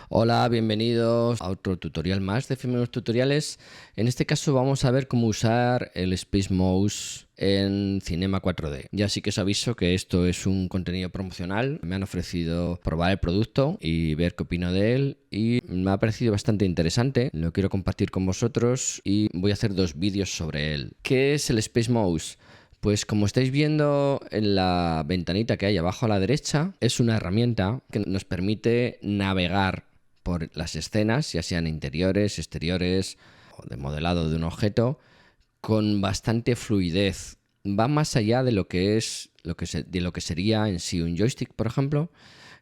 Hola, bienvenidos a otro tutorial más de Efímeros Tutoriales. En este caso vamos a ver cómo usar el Space Mouse en Cinema 4D. Ya sí que os aviso que esto es un contenido promocional. Me han ofrecido probar el producto y ver qué opino de él y me ha parecido bastante interesante. Lo quiero compartir con vosotros y voy a hacer dos vídeos sobre él. ¿Qué es el Space Mouse? Pues como estáis viendo en la ventanita que hay abajo a la derecha, es una herramienta que nos permite navegar por las escenas, ya sean interiores, exteriores o de modelado de un objeto, con bastante fluidez. Va más allá de lo que sería en sí un joystick, por ejemplo.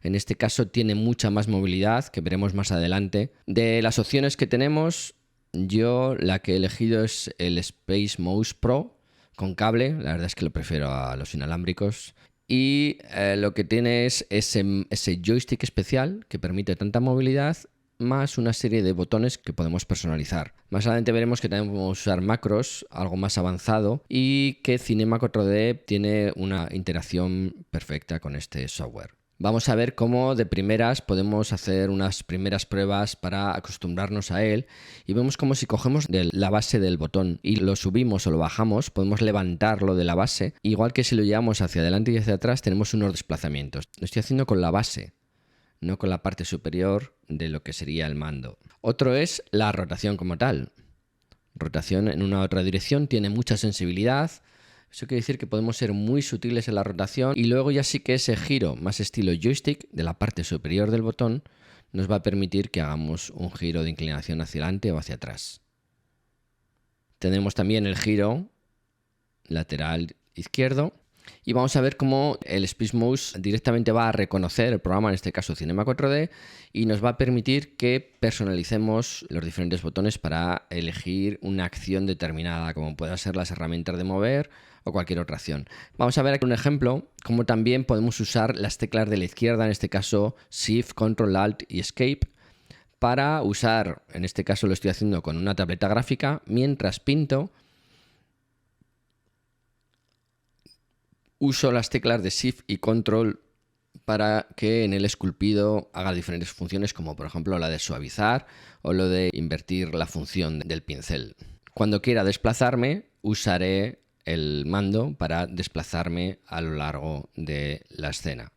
En este caso tiene mucha más movilidad, que veremos más adelante. De las opciones que tenemos, yo la que he elegido es el Space Mouse Pro con cable. La verdad es que lo prefiero a los inalámbricos. Y lo que tiene es ese joystick especial que permite tanta movilidad, más una serie de botones que podemos personalizar. Más adelante veremos que también podemos usar macros, algo más avanzado, y que Cinema 4D tiene una interacción perfecta con este software. Vamos a ver cómo de primeras podemos hacer unas primeras pruebas para acostumbrarnos a él, y vemos como si cogemos de la base del botón y lo subimos o lo bajamos, podemos levantarlo de la base. Igual que si lo llevamos hacia adelante y hacia atrás, tenemos unos desplazamientos. Lo estoy haciendo con la base, no con la parte superior de lo que sería el mando. Otro es la rotación como tal. Rotación en una u otra dirección tiene mucha sensibilidad. Eso quiere decir que podemos ser muy sutiles en la rotación, y luego ya sí que ese giro más estilo joystick de la parte superior del botón nos va a permitir que hagamos un giro de inclinación hacia adelante o hacia atrás. Tenemos también el giro lateral izquierdo. Y vamos a ver cómo el Space Mouse directamente va a reconocer el programa, en este caso Cinema 4D, y nos va a permitir que personalicemos los diferentes botones para elegir una acción determinada, como pueda ser las herramientas de mover o cualquier otra acción. Vamos a ver aquí un ejemplo, cómo también podemos usar las teclas de la izquierda, en este caso Shift, Control, Alt y Escape, para usar, en este caso lo estoy haciendo con una tableta gráfica, mientras pinto. Uso las teclas de Shift y Control para que en el esculpido haga diferentes funciones, como por ejemplo la de suavizar o lo de invertir la función del pincel. Cuando quiera desplazarme, usaré el mando para desplazarme a lo largo de la escena.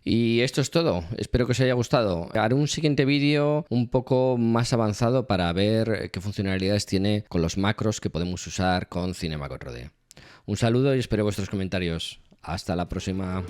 Y esto es todo, espero que os haya gustado. Haré un siguiente vídeo un poco más avanzado para ver qué funcionalidades tiene con los macros que podemos usar con Cinema 4D. Un saludo y espero vuestros comentarios. Hasta la próxima.